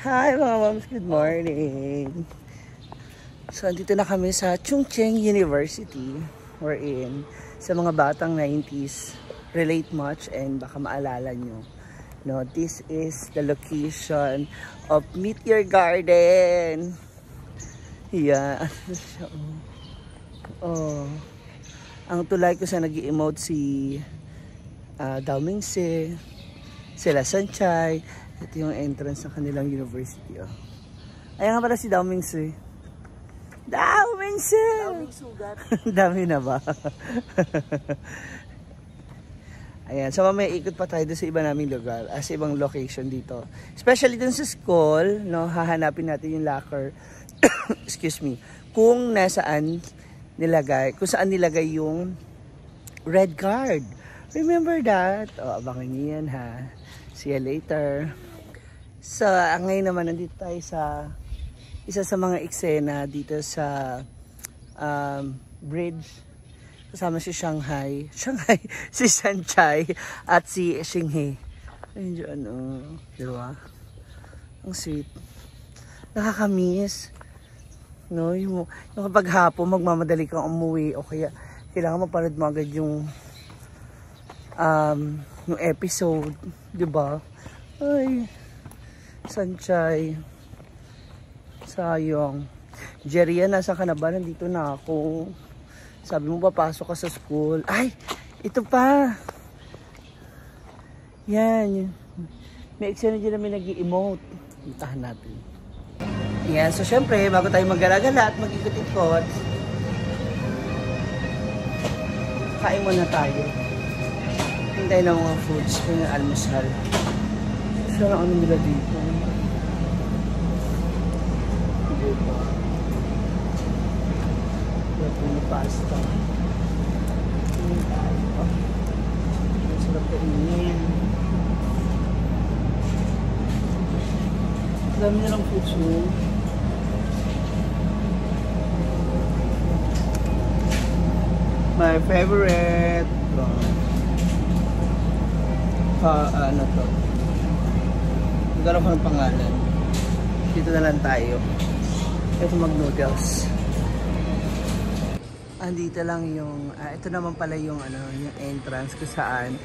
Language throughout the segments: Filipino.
Hi mga moms, good morning. So andito na kami sa Chungcheng University. We're in sa mga batang 90s relate much and baka maalala nyo. No, this is the location of Meteor Garden. Yeah. Oh. Ang tulay ko sa nag-i-emote si Dao Mingse, sila Sanchay. Ito yung entrance ng kanilang university. Oh. Ayan nga pala si Dao Mingse. Dao Mingse! Dao Mingsugat. Dami na ba? Ayan. So mamaya ikot pa tayo doon sa iba naming lugar. Sa ibang location dito. Especially dun sa school. No, hahanapin natin yung locker. Excuse me. Kung nasaan nilagay. Kung saan nilagay yung red card. Remember that? O, abangan niyo yan ha. See you later. So, ngayon naman nandito tayo sa isa sa mga eksena dito sa bridge. Kasama si Shanghai, si Sanchay at si Xinghe. Ayun dyan, diba? Ang sweet. Nakakamiss. No, yung kapag hapon magmamadali kang umuwi o kaya kailangan mapanood mo agad yung episode, diba? Ay, Sanchay. Sayang. Jeria, nasa ka na ba? Nandito na ako. Sabi mo papasok ka sa school. Ay, ito pa. Yan. May eksena dyan namin nag-i-emote. Puntahan natin. Yan. So, syempre, bago tayo mag-gala-gala at mag-ikot-ikot, kain muna tayo. Hintay na mga foods. Yung almusal. Saan ang ano nila dito? Ito yung pasta. Ang sarap kainin. Dami nilang foods mo. My favorite. Ano to? Magkano ko ng pangalan. Dito na lang tayo. Ito mag-noodles. Andito lang yung, ito naman pala yung, yung entrance kung saan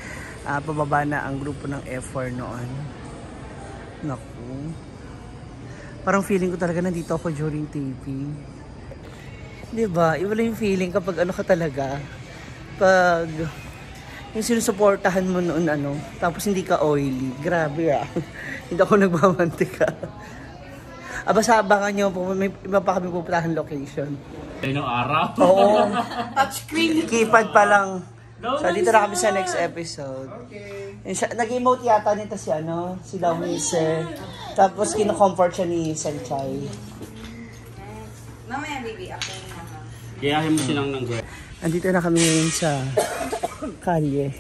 pababa na ang grupo ng F4 noon. Naku. Parang feeling ko talaga nandito ako during taping. Diba? Iba lang yung feeling kapag ano ka talaga. Pag yung sinusuportahan mo noon tapos hindi ka oily. Grabe Hindi ako nagmamantika. Basta abangan nyo, may iba pa kami pupuntahan location. Ng araw? Oo. Touchscreen. Keypad pa lang. So dito na kami sa next episode. Okay. Nag-emote yata nito si Dao Mingse. Tapos kino-comfort siya ni Sanchay. Mamaya baby, ako yung mama. Gayahin mo silang ng girl. Andito na kami ngayon sa kalye.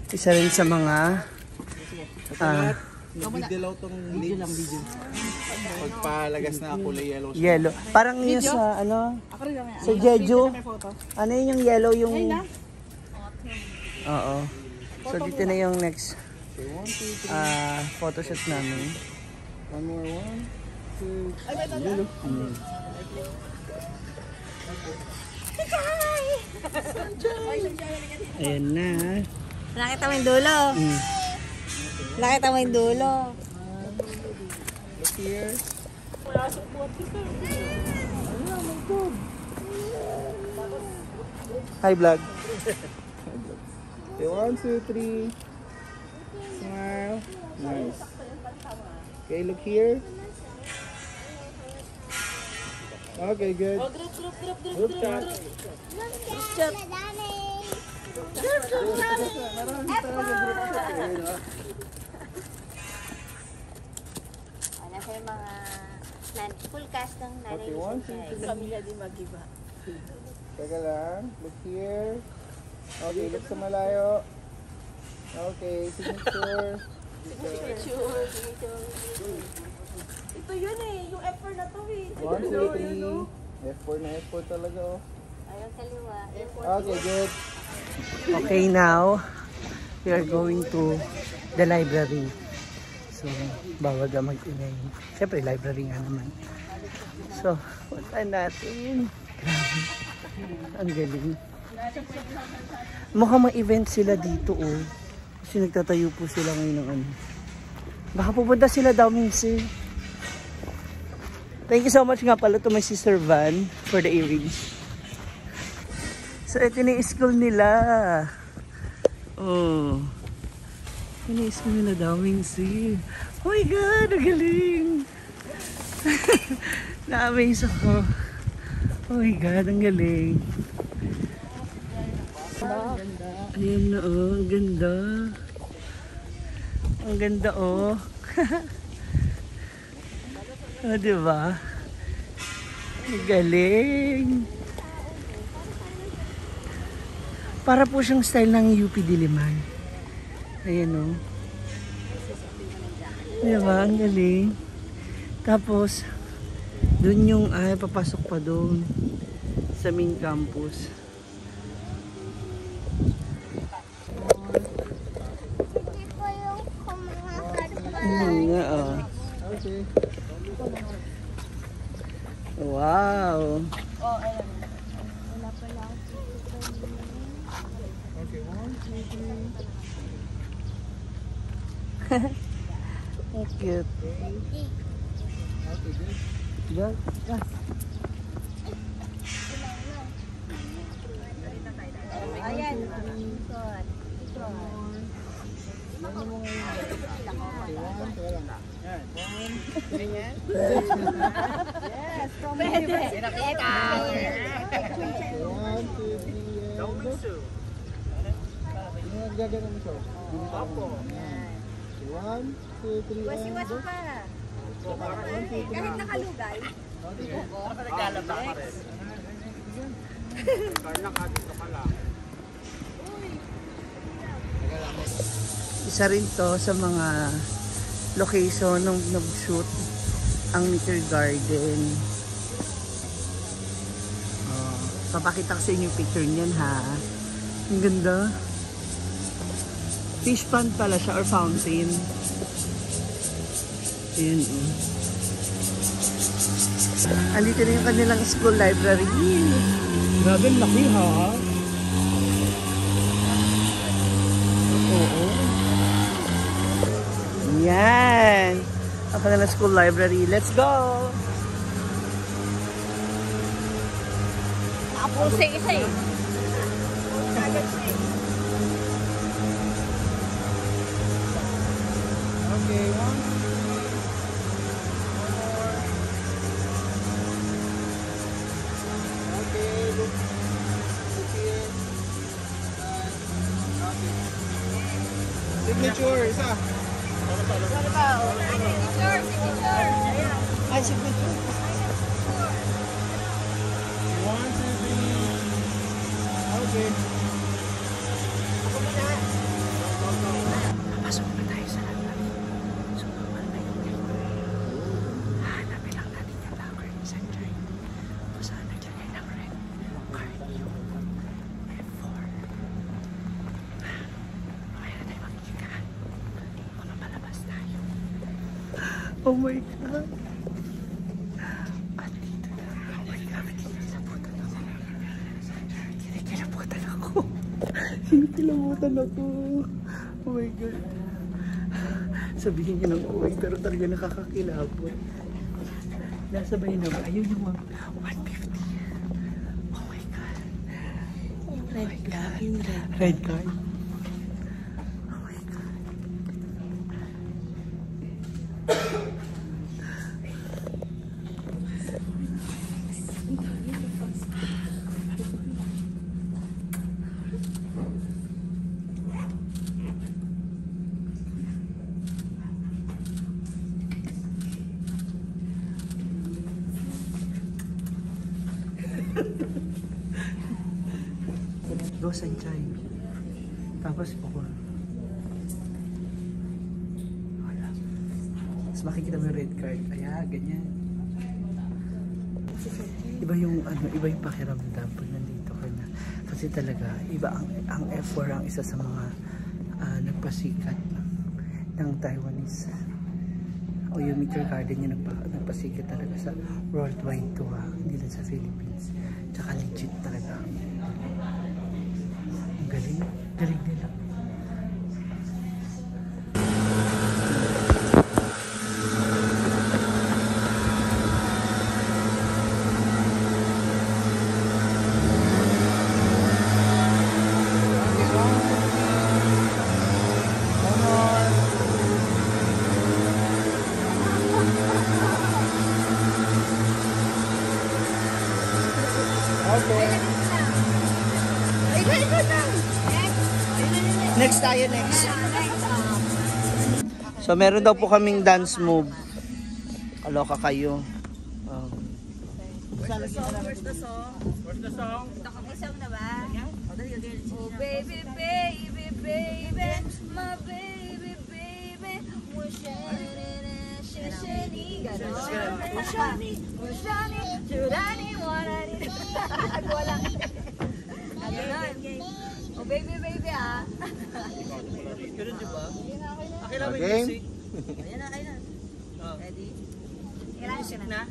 Isa rin sa mga Nag-dilaw tong lips. Pagpalagas na kulay yellow. Yellow. Parang yun sa sa Jeju. Ano yun yung yellow yung... Oo. So dito na yung next photoshoot namin. One more, 1, 2, yellow. Ayan na. Nakita mo yung dulo. Nakita mo yung dulo. Look here. Hi vlog. Okay, 1, 2, 3. Smile. Nice. Okay, look here. Okay, good. Group chat. Ano sa yung mga full cast ng nanay Okay, 1, 2, 3. Pamilya din mag-iba. Teka lang. Look here. Okay, look sa malayo. Okay, signature. Signature. Ito yun yung F4 na to 1, 2, 3. F4 na F4 talaga Ayun kaliwa. Okay, good. Okay, now we are going to the library. So So, bawal ka mag-ingay. Siyempre, library nga naman. So, punta natin. Grabe. Ang galing. Mukhang may event sila dito, oh. Kasi nagtatayo po sila ngayon ng ano. Baka pupunta sila daw minsan. Thank you so much nga pala to my sister Van for the earrings. So, ito na yung school nila. Oh. Ito na yung school nila daw minsan. Oh my God, ang galing. Na-amaze ako. Oh my God, ang galing. Ayan na oh, ang ganda. Ang ganda oh. Oh, diba? Ang galing. Para po siyang style ng UP Diliman. Ayan oh. Diba? Ang galing. Tapos, dun yung papasok pa doon sa main campus. Nga, oh. Okay. Wow. Okay, 1, 2, 3. How cute. Okay, good. Diba? Ayan. Pwede. Gagana mo siya. Opo. 1, 2, 3. Wasi-wasi pa. Kahit nakalugay. Nakagalata ka rin. Carla, dito ka lang. Isa rin to sa mga location nung nag-shoot ang Meteor Garden. Oh, papakita ko sa inyo yung picture niyan ha. Ang ganda. Fish pond pala siya or fountain. Ayan oh. Andito na yung kanilang school library. Grabe, laki ha. Oo. Yan. Ang kanilang school library. Let's go! Nakapulsa isa eh. Okay, 1, 2, 3. Okay, look here. Okay. Signature, isa. Ay, signature. 1, 2, 3. Okay. Pasok na tayo sa library. So, normal na yung library. Hanapin lang natin yung locker ni Sanjay. Kung saan naglagay ng red card yung F4. Mamaya na tayo makikita. Kung malabas tayo. Oh my God! At dito na. Oh my God! Kinikilabutan ako. Kinikilabutan ako. Kinikilabutan ako. Oh my God. Sabihin niyo ng uwi, pero talaga nakakakilabot. Nasa ba yun na ba? Ayun yung 150. Oh my God. Red card. Red card. Oh my God. Go Sanjay. Tapos po. Wala. Tapos makikita mo yung red card. Kaya ganyan. Iba yung iba yung pakiramdam pag nandito ka na. Kasi talaga iba ang F4 ang isa sa mga nagpasikat ng Taiwanese O yung Meteor Garden yung nagpasikat talaga sa worldwide to ha. Hindi lang sa Philippines. Tsaka legit talaga. Ang galing. Galing nila. Next tayo, next. So, meron daw po kaming dance move. Kaloka kayo. Oh. Where's the song? Isang na ba? Oh baby, baby, baby, my baby, baby, Shani, Churani, Warani. Wala. Oh baby, baby ah. Ganun di ba? Game? Ayan na. Ready? Music na?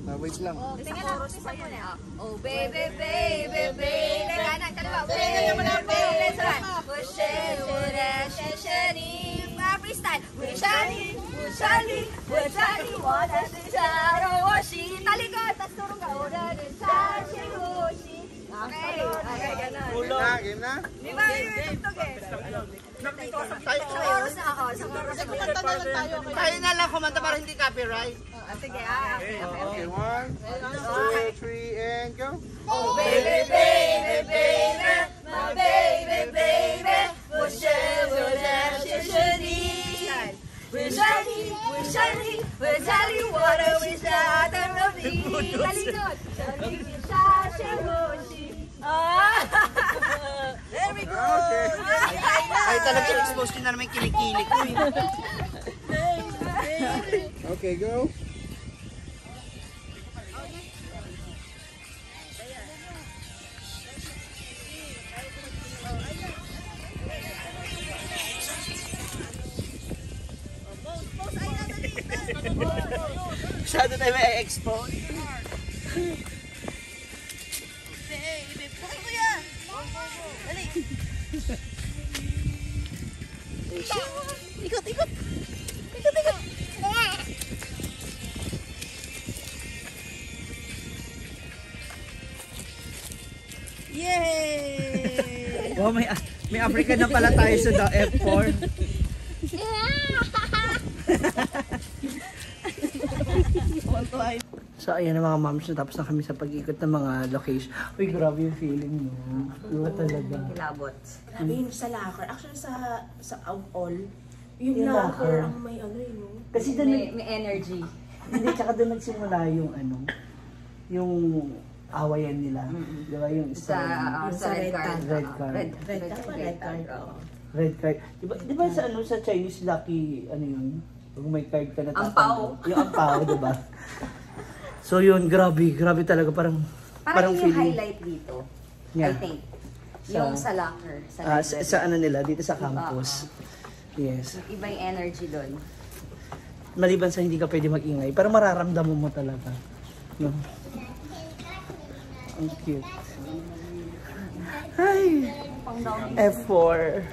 Wait lang. Tingnan na, isa muna. Oh baby, baby, baby. Kanan, kaliwa. Baby, baby, sarap. Shani, freestyle. Shani, talikod. Tapos turong ka. Okay, ganun. Game na? Di ba yung tugtog eh? Sa oras na ako. Tayo na lang kumanta para hindi copyright. Sige, Okay, 1, 2, 3, and go. Oh baby, baby, baby, my baby, baby, we're shiny, we're jolly, water, we're shot, and we're talikod. There we go! Ay talaga expose nyo na naman yung kilikili ko. Okay, go. Masyado tayo may expose. Ikot. Yay! Wow, may African na pala tayo sa F4. So ayan na mga moms, natapos na kami sa pag-ikot ng mga location. Uy, grabe yung feeling mo. Iba talaga. Kilabot. Grabe yung sa locker. Actually, sa all, yung Yung locker. locker ang may ano yun. No? Kasi doon, May energy. hindi, tsaka doon nagsimula yung ano, yung awayan nila. Di ba yung Sa red card. Red card. Red card. Red card. Di ba sa ano, sa Chinese lucky, ano yun? Pag may card ka na Ampao. Yung ampao, di ba? So yun, grabe talaga. Parang Parang yung feeling. highlight dito, Yeah. I think. Yung sa locker. Sa ano nila, dito sa campus. Yes. Iba yung energy doon. Maliban sa hindi ka pwede mag-ingay, pero mararamdaman mo talaga. No? Ang cute. Hi! F4.